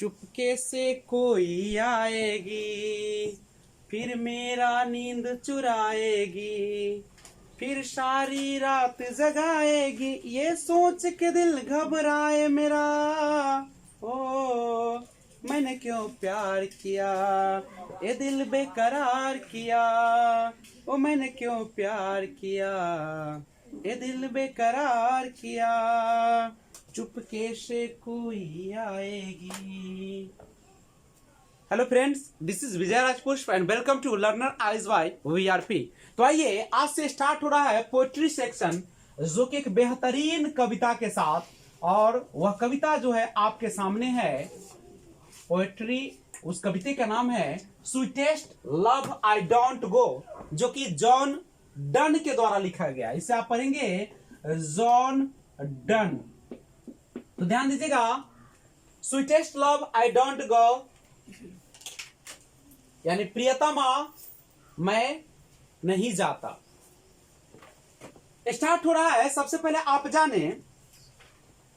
चुपके से कोई आएगी, फिर मेरा नींद चुराएगी, फिर सारी रात जगाएगी, ये सोच के दिल घबराए मेरा। ओ मैंने क्यों प्यार किया, ये दिल बेकरार किया। ओ मैंने क्यों प्यार किया, ये दिल बेकरार किया। चुपके से कोई आएगी। Hello friends, this is Vijay Rajpushp and welcome to learner eyes Y VRP. तो आइए, आज से स्टार्ट हो रहा है पोएट्री सेक्शन, जो कि एक बेहतरीन कविता के साथ, और वह कविता जो है आपके सामने है पोएट्री। उस कविता का नाम है sweetest love I don't go, जो कि जॉन डन के द्वारा लिखा गया। इसे आप पढ़ेंगे जॉन डन। तो ध्यान दीजिएगा, sweetest love I don't go यानी प्रियतमा मैं नहीं जाता। स्टार्ट हो रहा है। सबसे पहले आप जाने,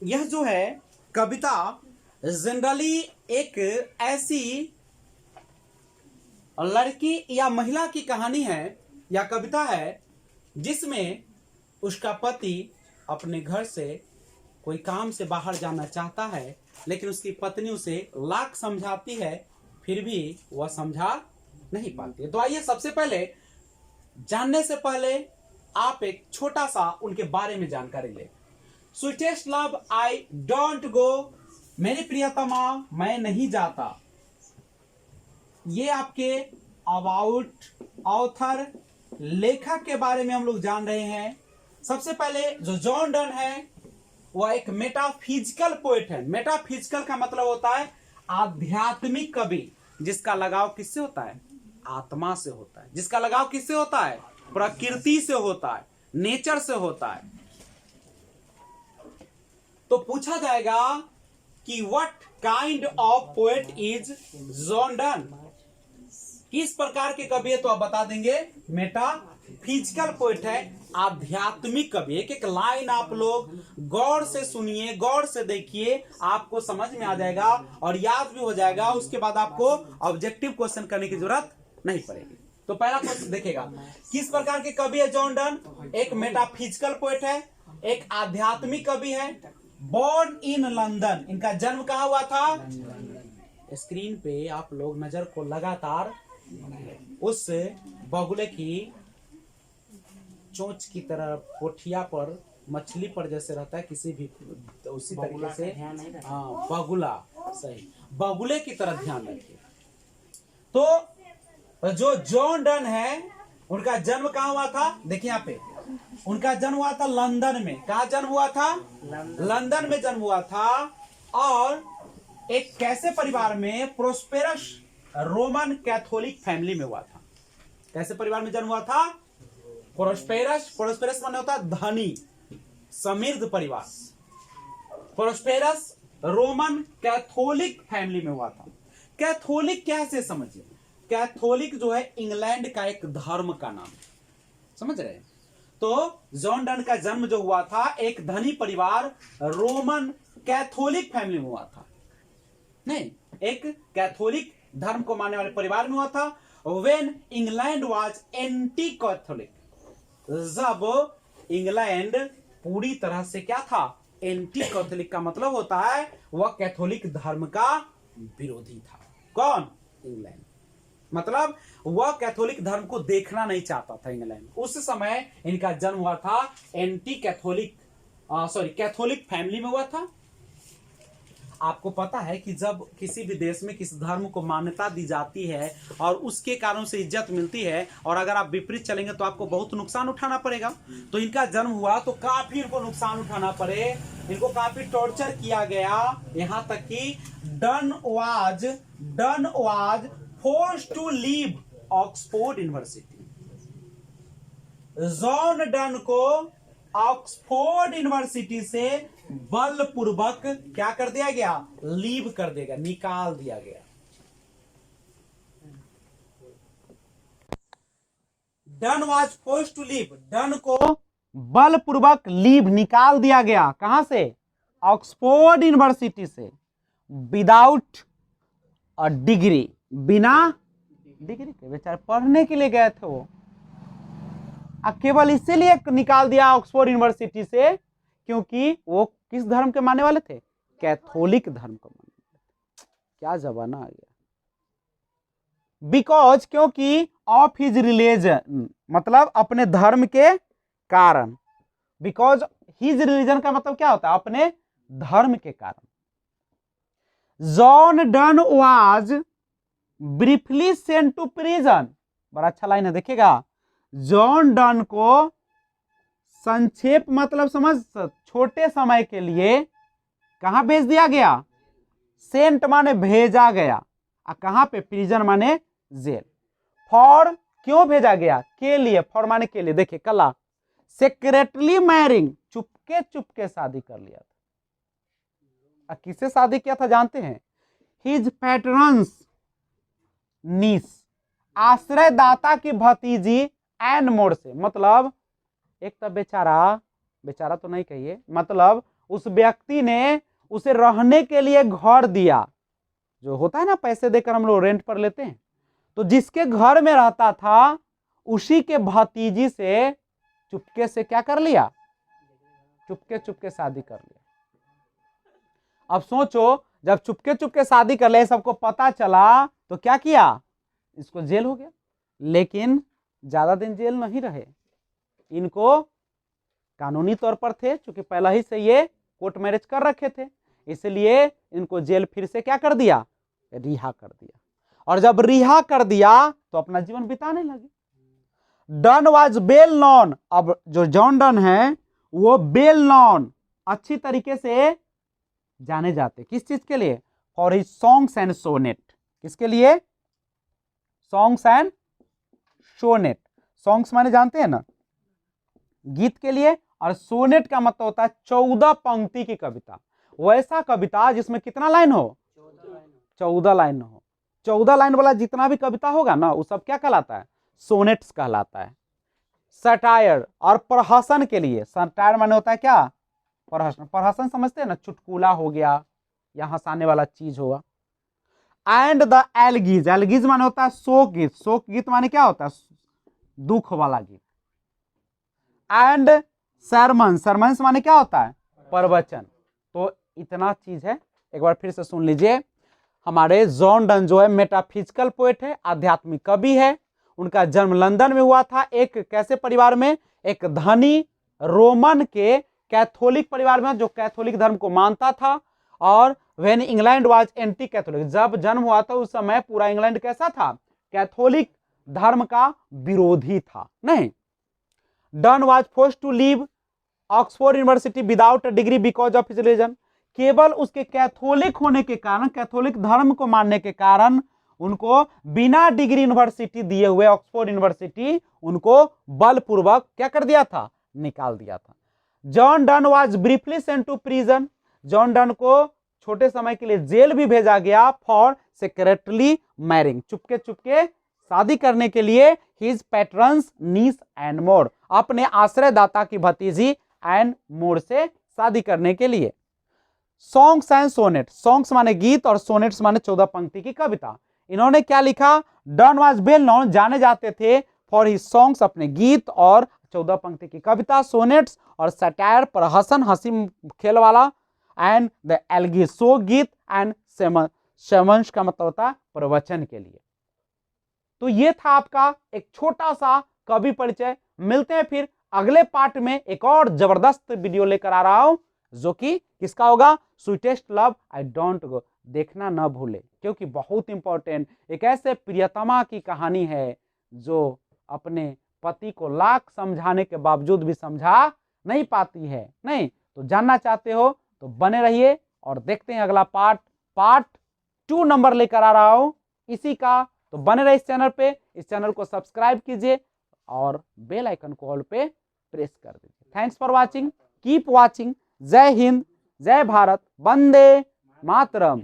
यह जो है कविता जनरली एक ऐसी लड़की या महिला की कहानी है या कविता है जिसमें उसका पति अपने घर से कोई काम से बाहर जाना चाहता है, लेकिन उसकी पत्नी उसे लाख समझाती है, फिर भी वह समझा नहीं पाती है। तो आइए, सबसे पहले जानने से पहले आप एक छोटा सा उनके बारे में जानकारी ले। Sweetest love I don't go, मेरी प्रियतमा मैं नहीं जाता। ये आपके अबाउट ऑथर, लेखक के बारे में हम लोग जान रहे हैं। सबसे पहले जो जॉन डन है वह एक मेटाफिजिकल पोएट है। मेटाफिजिकल का मतलब होता है आध्यात्मिक कवि, जिसका लगाव किससे होता है? आत्मा से होता है। जिसका लगाव किससे होता है? प्रकृति से होता है, नेचर से होता है। तो पूछा जाएगा कि what kind of poet is John Donne, किस प्रकार के कवि है? तो आप बता देंगे मेटाफिजिकल पोएट है, आध्यात्मिक कवि। एक एक लाइन आप लोग गौर से सुनिए, गौर से देखिए, आपको समझ में आ जाएगा और याद भी हो जाएगा। उसके बाद आपको ऑब्जेक्टिव क्वेश्चन करने की जरूरत नहीं पड़ेगी। तो पहला क्वेश्चन देखेगा, किस प्रकार के कवि है जॉन डन? एक मेटाफिजिकल पोएट है, एक आध्यात्मिक कवि है, बोर्न इन लंदन। इनका जन्म कहाँ हुआ था? स्क्रीन पे आप लोग नजर को लगातार उस बगुले की चोंच की तरह पोठिया पर, मछली पर जैसे रहता है किसी भी, तो उसी तरीके से बगुला, सही, बगुले की तरह ध्यान रखिए। तो जो जॉन डन है, उनका जन्म कहाँ हुआ था? देखिए यहाँ पे, उनका जन्म हुआ था लंदन में। कहाँ जन्म हुआ था? लंदन में जन्म हुआ था। और एक कैसे परिवार में? प्रोस्पेरस रोमन कैथोलिक फैमिली में हुआ था। कैसे परिवार में जन्म हुआ था? प्रोस्पेरस, प्रोस्पेरस माने होता है धनी, समृद्ध परिवार। प्रोस्पेरस रोमन कैथोलिक फैमिली में हुआ था। कैथोलिक कैसे समझिए? कैथोलिक जो है इंग्लैंड का एक धर्म का नाम, समझ रहे हैं? तो जॉन डन का जन्म जो हुआ था एक धनी परिवार रोमन कैथोलिक फैमिली में हुआ था। नहीं, एक कैथोलिक धर्म को मानने वाले परिवार में हुआ था। When England was anti Catholic, जब इंग्लैंड पूरी तरह से क्या था? एंटी कैथोलिक का मतलब होता है वह कैथोलिक धर्म का विरोधी था। कौन? इंग्लैंड। मतलब वह कैथोलिक धर्म को देखना नहीं चाहता था इंग्लैंड। उस समय इनका जन्म हुआ था एंटी कैथोलिक, कैथोलिक फैमिली में हुआ था। आपको पता है कि जब किसी भी देश में किसी धर्म को मान्यता दी जाती है और उसके कारण से इज्जत मिलती है, और अगर आप विपरीत चलेंगे तो आपको बहुत नुकसान उठाना पड़ेगा। तो इनका जन्म हुआ तो काफी इनको नुकसान उठाना पड़े, इनको काफी टॉर्चर किया गया, यहाँ तक कि Donne was forced to leave Oxford University. John Donne को ऑक्सफोर्ड यूनिवर्सिटी से बलपूर्वक क्या कर दिया गया? लीव कर देगा, निकाल दिया गया। Donne was forced to leave, Donne को बलपूर्वक लीव, निकाल दिया गया। कहां से? ऑक्सफोर्ड यूनिवर्सिटी से, विदाउट और डिग्री, बिना डिग्री के बेचारे पढ़ने के लिए गए थे वो, केवल इसीलिए निकाल दिया ऑक्सफोर्ड यूनिवर्सिटी से क्योंकि वो किस धर्म के मानने वाले थे, कैथोलिक धर्म को मानने वाले थे। क्या जमाना आ गया। बिकॉज, क्योंकि ऑफ हिज रिलीजन, मतलब अपने धर्म के कारण। बिकॉज हिज रिलीजन का मतलब क्या होता है, अपने धर्म के कारण। John Donne was briefly sent to prison, बड़ा अच्छा लाइन है देखिएगा। जॉन डन को संक्षेप मतलब समझ, छोटे समय के लिए कहां भेज दिया गया, सेंट माने भेजा गया, और कहां पे, प्रिजन माने जेल। फॉर, क्यों भेजा गया, के लिए, फॉर माने के लिए। देखिए कला, सेक्रेटली मैरिंग, चुपके चुपके शादी कर लिया था। किससे शादी किया था जानते हैं, हिज पैट्रन्स नीस, आश्रयदाता की भतीजी एंड मोर से। मतलब एक तो बेचारा, बेचारा तो नहीं कहिए, मतलब उस व्यक्ति ने उसे रहने के लिए घर दिया, जो होता है ना पैसे देकर हम लोग रेंट पर लेते हैं, तो जिसके घर में रहता था उसी के भतीजी से चुपके से क्या कर लिया, चुपके चुपके शादी कर लिया। अब सोचो, जब चुपके चुपके शादी कर ले, सबको पता चला तो क्या किया, इसको जेल हो गया। लेकिन ज्यादा दिन जेल नहीं रहे, इनको कानूनी तौर पर थे, क्योंकि पहले ही से ये कोर्ट मैरिज कर रखे थे, इसलिए इनको जेल फिर से क्या कर दिया, रिहा कर दिया। और जब रिहा कर दिया तो अपना जीवन बिताने लगे। डन वाज वेल नॉन, अब जो जॉन डन है वो वेल नॉन, अच्छी तरीके से जाने जाते, किस चीज के लिए, for his songs and sonnet. किसके लिए, सॉन्ग्स एंड सोनेट। सॉन्ग्स माने जानते हैं ना, गीत के लिए, और सोनेट का मतलब होता है 14 पंक्ति की कविता। वैसा कविता जिसमें कितना लाइन हो, 14 लाइन हो। 14 लाइन वाला जितना भी कविता होगा ना, वो सब क्या कहलाता है, सोनेट्स कहलाता है। सटायर और प्रहसन के लिए, सटायर माने होता है क्या, प्रहसन। प्रहसन समझते हैं ना, चुटकुला हो गया या हंसाने वाला चीज होगा। एंड द एलगीज, एलगीज माने होता है शोक गीत, शोक गीत माने क्या होता है, दुख वाला गीत। एंड सरमन, सरमन्स माने क्या होता है, प्रवचन। तो इतना चीज है, एक बार फिर से सुन लीजिए। हमारे जॉन डन जो है मेटाफिजिकल पोएट है, आध्यात्मिक कवि है। उनका जन्म लंदन में हुआ था, एक कैसे परिवार में, एक धनी रोमन के कैथोलिक परिवार में, जो कैथोलिक धर्म को मानता था। और when England was anti Catholic, जब जन्म हुआ था उस समय पूरा इंग्लैंड कैसा था, कैथोलिक धर्म का विरोधी था। नहीं, Donne was forced to leave Oxford University without a degree because of his religion. केवल उसके कैथोलिक होने के कारण, कैथोलिक धर्म को मानने के कारण उनको बिना डिग्री यूनिवर्सिटी दिए हुए ऑक्सफोर्ड यूनिवर्सिटी उनको बलपूर्वक क्या कर दिया था, निकाल दिया था। John Donne was briefly sent to prison, John Donne को छोटे समय के लिए जेल भी भेजा गया, for secretly marrying, Chupke Chupke शादी करने के लिए, हिज पैट्रन्स नीस एंड मोर, अपने आश्रयदाता की भतीजी एंड मोर से शादी करने के लिए। सॉन्ग्स एंड सोनेट, सॉन्ग्स माने गीत और सोनेट्स माने 14 पंक्ति की कविता। इन्होंने क्या लिखा, डन वाज वेल नोन, जाने जाते थे फॉर हिज सॉन्ग्स, अपने गीत और 14 पंक्ति की कविता, सोनेट्स और सटायर, प्रहसन, हंसी खेल वाला, एंड द एल्गी, सो गीत, एंड सेमंस का मतलब होता है प्रवचन के लिए। तो ये था आपका एक छोटा सा कवि परिचय। मिलते हैं फिर अगले पार्ट में, एक और जबरदस्त वीडियो लेकर आ रहा हूं, जो कि किसका होगा, sweetest love I don't go, देखना न भूले, क्योंकि बहुत इंपॉर्टेंट, एक ऐसे प्रियतमा की कहानी है जो अपने पति को लाख समझाने के बावजूद भी समझा नहीं पाती है। नहीं तो जानना चाहते हो तो बने रहिए और देखते हैं अगला पार्ट 2 नंबर लेकर आ रहा हूं इसी का। तो बने रहे इस चैनल पे, इस चैनल को सब्सक्राइब कीजिए और बेल आइकन को ऑल पे प्रेस कर दीजिए। Thanks for watching, keep watching. जय हिंद, जय भारत, वंदे मातरम।